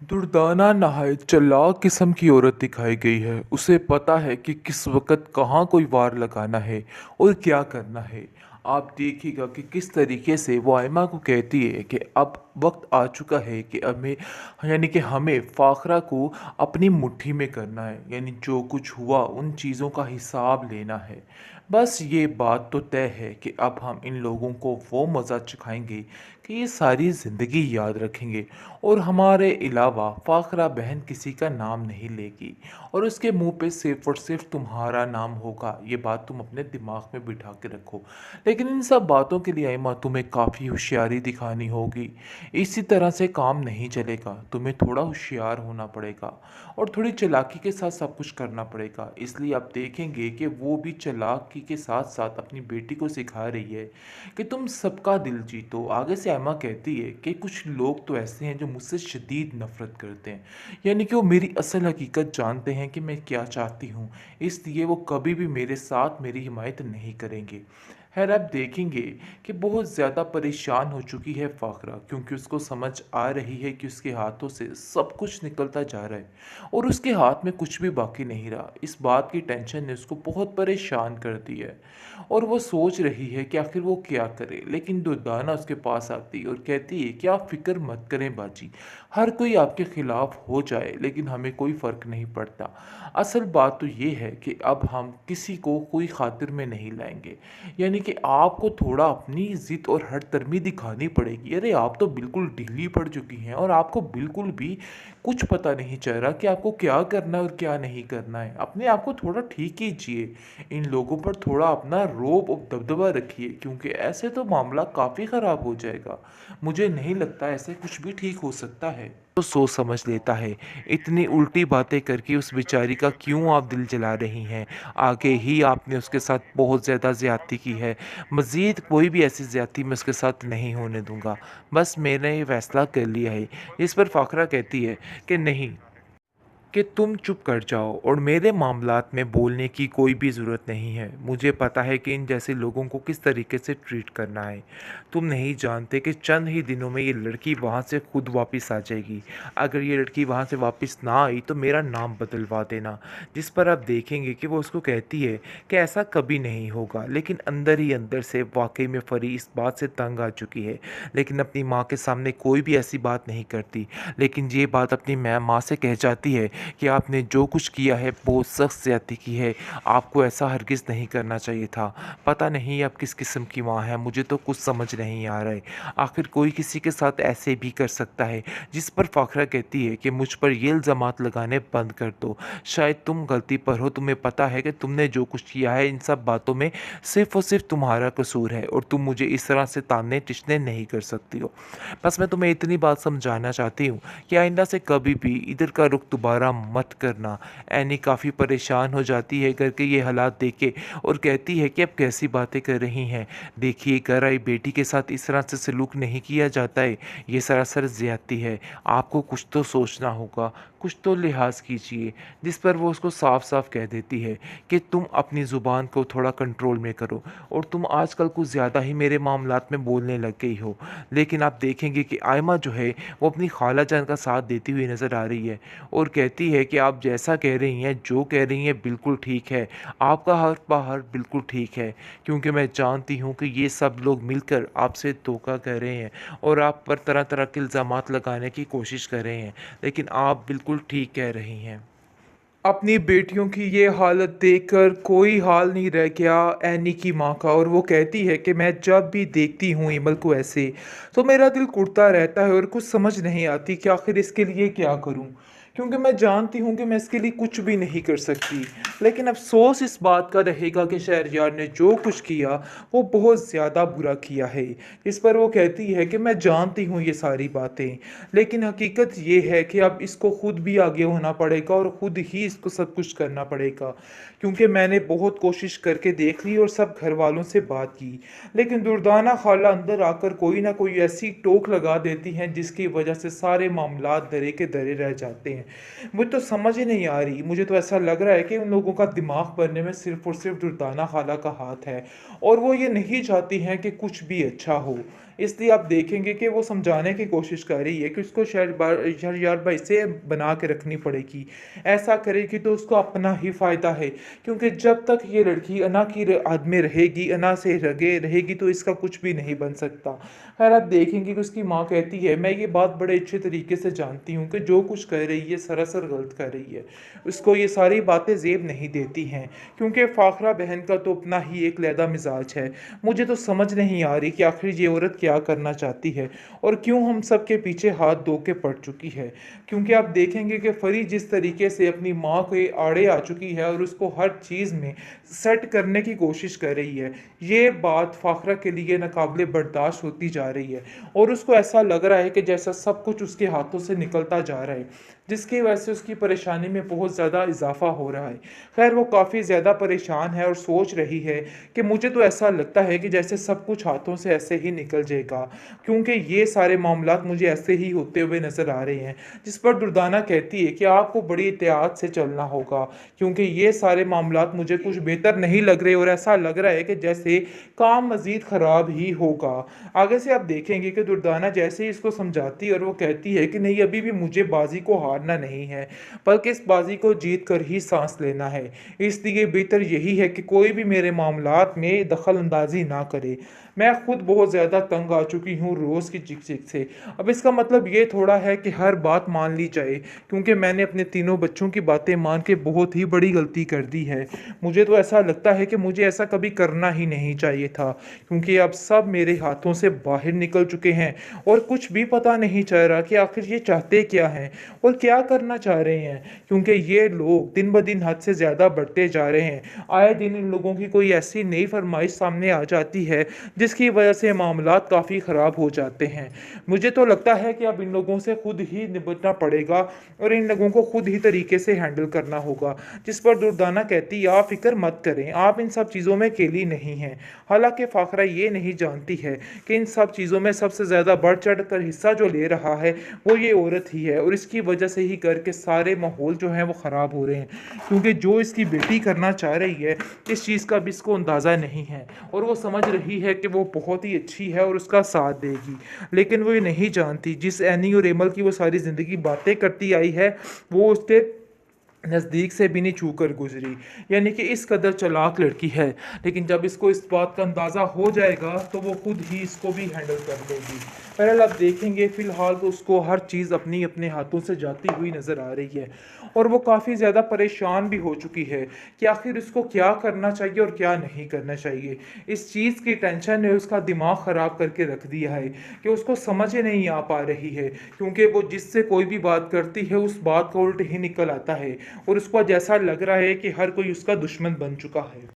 दुर्दाना नहायत चालाक किस्म की औरत दिखाई गई है। उसे पता है कि किस वक़्त कहाँ कोई वार लगाना है और क्या करना है। आप देखिएगा कि किस तरीके से वो आयमा को कहती है कि अब वक़्त आ चुका है कि हमें यानी कि हमें फ़ाखरा को अपनी मुट्ठी में करना है। यानी जो कुछ हुआ उन चीज़ों का हिसाब लेना है। बस ये बात तो तय है कि अब हम इन लोगों को वो मज़ा चखाएँगे कि ये सारी ज़िंदगी याद रखेंगे और हमारे अलावा फ़ाखरा बहन किसी का नाम नहीं लेगी और उसके मुंह पे सिर्फ़ और सिर्फ़ तुम्हारा नाम होगा। ये बात तुम अपने दिमाग में बिठा के रखो। लेकिन इन सब बातों के लिए आइमा तुम्हें काफ़ी होशियारी दिखानी होगी। इसी तरह से काम नहीं चलेगा। तुम्हें थोड़ा होशियार होना पड़ेगा और थोड़ी चालाकी के साथ सब कुछ करना पड़ेगा। इसलिए आप देखेंगे कि वो भी चालाकी के साथ-साथ अपनी बेटी को सिखा रही है कि तुम सबका दिल जीतो। आगे से एम्मा कहती है कि कुछ लोग तो ऐसे हैं जो मुझसे शदीद नफ़रत करते हैं। यानी कि वो मेरी असल हकीकत जानते हैं कि मैं क्या चाहती हूँ। इसलिए वो कभी भी मेरे साथ मेरी हिमायत नहीं करेंगे। खैर आप देखेंगे कि बहुत ज़्यादा परेशान हो चुकी है फ़ाखरा, क्योंकि उसको समझ आ रही है कि उसके हाथों से सब कुछ निकलता जा रहा है और उसके हाथ में कुछ भी बाकी नहीं रहा। इस बात की टेंशन ने उसको बहुत परेशान कर दी है और वो सोच रही है कि आखिर वो क्या करे। लेकिन दुर्दाना उसके पास आती है और कहती है कि आप फ़िक्र मत करें बाजी, हर कोई आपके ख़िलाफ़ हो जाए लेकिन हमें कोई फ़र्क नहीं पड़ता। असल बात तो ये है कि अब हम किसी को कोई खातिर में नहीं लाएंगे। यानी कि आपको थोड़ा अपनी ज़िद और हठधर्मी दिखानी पड़ेगी। अरे आप तो बिल्कुल ढीली पड़ चुकी हैं और आपको बिल्कुल भी कुछ पता नहीं चल रहा कि आपको क्या करना है और क्या नहीं करना है। अपने आप को थोड़ा ठीक कीजिए। इन लोगों पर थोड़ा अपना रौब और दबदबा रखिए, क्योंकि ऐसे तो मामला काफ़ी ख़राब हो जाएगा। मुझे नहीं लगता ऐसे कुछ भी ठीक हो सकता है। तो सोच समझ लेता है। इतनी उल्टी बातें करके उस बेचारी का क्यों आप दिल जला रही हैं? आगे ही आपने उसके साथ बहुत ज़्यादा ज़्यादती की है। मज़ीद कोई भी ऐसी ज़्यादती मैं उसके साथ नहीं होने दूँगा। बस मैंने ये फ़ैसला कर लिया है। इस पर फ़ाखरा कहती है कि नहीं, कि तुम चुप कर जाओ और मेरे मामलात में बोलने की कोई भी ज़रूरत नहीं है। मुझे पता है कि इन जैसे लोगों को किस तरीके से ट्रीट करना है। तुम नहीं जानते कि चंद ही दिनों में ये लड़की वहाँ से खुद वापस आ जाएगी। अगर ये लड़की वहाँ से वापस ना आई तो मेरा नाम बदलवा देना। जिस पर आप देखेंगे कि वो उसको कहती है कि ऐसा कभी नहीं होगा, लेकिन अंदर ही अंदर से वाकई में परी इस बात से तंग आ चुकी है। लेकिन अपनी माँ के सामने कोई भी ऐसी बात नहीं करती। लेकिन ये बात अपनी माँ से कह जाती है कि आपने जो कुछ किया है बहुत सख्त ज़्यादती की है। आपको ऐसा हरगिज़ नहीं करना चाहिए था। पता नहीं आप किस किस्म की माँ हैं, मुझे तो कुछ समझ नहीं आ रहा है। आखिर कोई किसी के साथ ऐसे भी कर सकता है? जिस पर फ़ाखरा कहती है कि मुझ पर ये इल्ज़ामात लगाने बंद कर दो। शायद तुम गलती पर हो, तुम्हें पता है कि तुमने जो कुछ किया है इन सब बातों में सिर्फ़ और सिर्फ़ तुम्हारा कसूर है और तुम मुझे इस तरह से ताने-तिछने नहीं कर सकती हो। बस मैं तुम्हें इतनी बात समझाना चाहती हूँ कि आइंदा से कभी भी इधर का रुख दोबारा मत करना। ऐनी काफ़ी परेशान हो जाती है करके ये हालात देख के और कहती है कि अब कैसी बातें कर रही हैं। देखिए घर आई बेटी के साथ इस तरह से सलूक नहीं किया जाता है। ये सरासर ज़्यादती है। आपको कुछ तो सोचना होगा, कुछ तो लिहाज़ कीजिए। जिस पर वो उसको साफ-साफ कह देती है कि तुम अपनी ज़ुबान को थोड़ा कंट्रोल में करो और तुम आजकल कुछ ज़्यादा ही मेरे मामलात में बोलने लग गई हो। लेकिन आप देखेंगे कि आयमा जो है वो अपनी खाला जान का साथ देती हुई नज़र आ रही है और कहती है कि आप जैसा कह रही हैं, जो कह रही हैं बिल्कुल ठीक है। आपका हर बाहर बिल्कुल ठीक है, क्योंकि मैं जानती हूँ कि ये सब लोग मिलकर आपसे धोखा कर रहे हैं और आप पर तरह-तरह के इल्ज़ामात लगाने की कोशिश कर रहे हैं। लेकिन आप बिल्कुल ठीक कह रही हैं। अपनी बेटियों की ये हालत देखकर कोई हाल नहीं रह गया एनी की माँ का, और वो कहती है कि मैं जब भी देखती हूँ इमल को ऐसे तो मेरा दिल कुढ़ता रहता है और कुछ समझ नहीं आती कि आखिर इसके लिए क्या करूँ, क्योंकि मैं जानती हूँ कि मैं इसके लिए कुछ भी नहीं कर सकती। लेकिन अफसोस इस बात का रहेगा कि शहरयार ने जो कुछ किया वो बहुत ज़्यादा बुरा किया है। इस पर वो कहती है कि मैं जानती हूँ ये सारी बातें, लेकिन हकीकत ये है कि अब इसको खुद भी आगे होना पड़ेगा और खुद ही इसको सब कुछ करना पड़ेगा, क्योंकि मैंने बहुत कोशिश करके देख ली और सब घर वालों से बात की, लेकिन दुर्दाना खाला अंदर आकर कोई ना कोई ऐसी टोक लगा देती हैं जिसकी वजह से सारे मामलात दरे के दरे रह जाते हैं। मुझे तो समझ ही नहीं आ रही। मुझे तो ऐसा लग रहा है कि उन लोगों का दिमाग भरने में सिर्फ और सिर्फ दुर्दाना खाला का हाथ है और वो ये नहीं चाहती हैं कि कुछ भी अच्छा हो। इसलिए आप देखेंगे कि वो समझाने की कोशिश कर रही है कि उसको शहरयार भाई से बना के रखनी पड़ेगी। ऐसा करेगी तो उसको अपना ही फ़ायदा है, क्योंकि जब तक ये लड़की अना की आद में रहेगी, अना से रगे रहेगी, तो इसका कुछ भी नहीं बन सकता। खैर आप देखेंगे कि उसकी माँ कहती है, मैं ये बात बड़े अच्छे तरीके से जानती हूँ कि जो कुछ कर रही है सरासर गलत कर रही है। उसको ये सारी बातें ज़ेब नहीं देती हैं, क्योंकि फ़ाखरा बहन का तो अपना ही एक लैदा मिजाज है। मुझे तो समझ नहीं आ रही कि आखिर ये औरत क्या करना चाहती है और क्यों हम सब के पीछे हाथ धो के पड़ चुकी है। क्योंकि आप देखेंगे कि फरी जिस तरीके से अपनी माँ के आड़े आ चुकी है और उसको हर चीज़ में सेट करने की कोशिश कर रही है, ये बात फ़ाखरा के लिए नाकाबिले बर्दाश्त होती जा रही है और उसको ऐसा लग रहा है कि जैसा सब कुछ उसके हाथों से निकलता जा रहा है, जिसकी वजह से उसकी परेशानी में बहुत ज़्यादा इजाफा हो रहा है। खैर वो काफ़ी ज़्यादा परेशान है और सोच रही है कि मुझे तो ऐसा लगता है कि जैसे सब कुछ हाथों से ऐसे ही निकल जाएगा, क्योंकि ये सारे मामलात मुझे ऐसे ही होते हुए नज़र आ रहे हैं। जिस पर दुर्दाना कहती है कि आपको बड़ी एहतियात से चलना होगा, क्योंकि ये सारे मामलात मुझे कुछ बेहतर नहीं लग रहे और ऐसा लग रहा है कि जैसे काम मज़ीद ख़राब ही होगा। आगे से आप देखेंगे कि दुर्दाना जैसे ही इसको समझाती है और वो कहती है कि नहीं, अभी भी मुझे बाजी को हारना नहीं है, बल्कि इस बाजी को जीत कर ही सांस लेना है। इसलिए बेहतर यही है कि कोई भी मेरे मामलात में दखल अंदाजी ना करे। मैं खुद बहुत ज़्यादा तंग आ चुकी हूँ रोज़ की चिक चिक से। अब इसका मतलब ये थोड़ा है कि हर बात मान ली जाए, क्योंकि मैंने अपने तीनों बच्चों की बातें मान के बहुत ही बड़ी गलती कर दी है। मुझे तो ऐसा लगता है कि मुझे ऐसा कभी करना ही नहीं चाहिए था, क्योंकि अब सब मेरे हाथों से बाहर निकल चुके हैं और कुछ भी पता नहीं चल रहा कि आखिर ये चाहते क्या हैं और क्या करना चाह रहे हैं, क्योंकि ये लोग दिन ब दिन हद से ज़्यादा बढ़ते जा रहे हैं। आए दिन इन लोगों की कोई ऐसी नई फरमाइश सामने आ जाती है जिसकी वजह से मामलात काफ़ी ख़राब हो जाते हैं। मुझे तो लगता है कि अब इन लोगों से खुद ही निपटना पड़ेगा और इन लोगों को खुद ही तरीके से हैंडल करना होगा। जिस पर दुर्दाना कहती है, आप फिक्र मत करें, आप इन सब चीज़ों में अकेली नहीं हैं। हालांकि फ़ाखरा ये नहीं जानती है कि इन सब चीज़ों में सबसे ज़्यादा बढ़ चढ़ कर हिस्सा जो ले रहा है वो ये औरत ही है, और इसकी वजह से ही घर के सारे माहौल जो हैं वो ख़राब हो रहे हैं, क्योंकि जो इसकी बेटी करना चाह रही है इस चीज़ का भी इसको अंदाज़ा नहीं है और वो समझ रही है कि वो बहुत ही अच्छी है और उसका साथ देगी। लेकिन वो ये नहीं जानती जिस एनी और एमल की वो सारी ज़िंदगी बातें करती आई है, वो उसके नज़दीक से भी नहीं छू कर गुजरी, यानी कि इस कदर चालाक लड़की है। लेकिन जब इसको इस बात का अंदाज़ा हो जाएगा तो वो खुद ही इसको भी हैंडल कर लेगी। बहरहाल आप देखेंगे फ़िलहाल तो उसको हर चीज़ अपनी अपने हाथों से जाती हुई नज़र आ रही है और वो काफ़ी ज़्यादा परेशान भी हो चुकी है कि आखिर उसको क्या करना चाहिए और क्या नहीं करना चाहिए। इस चीज़ की टेंशन ने उसका दिमाग ख़राब करके रख दिया है कि उसको समझ ही नहीं आ पा रही है, क्योंकि वो जिससे कोई भी बात करती है उस बात का उल्ट ही निकल आता है और उसको जैसा लग रहा है कि हर कोई उसका दुश्मन बन चुका है।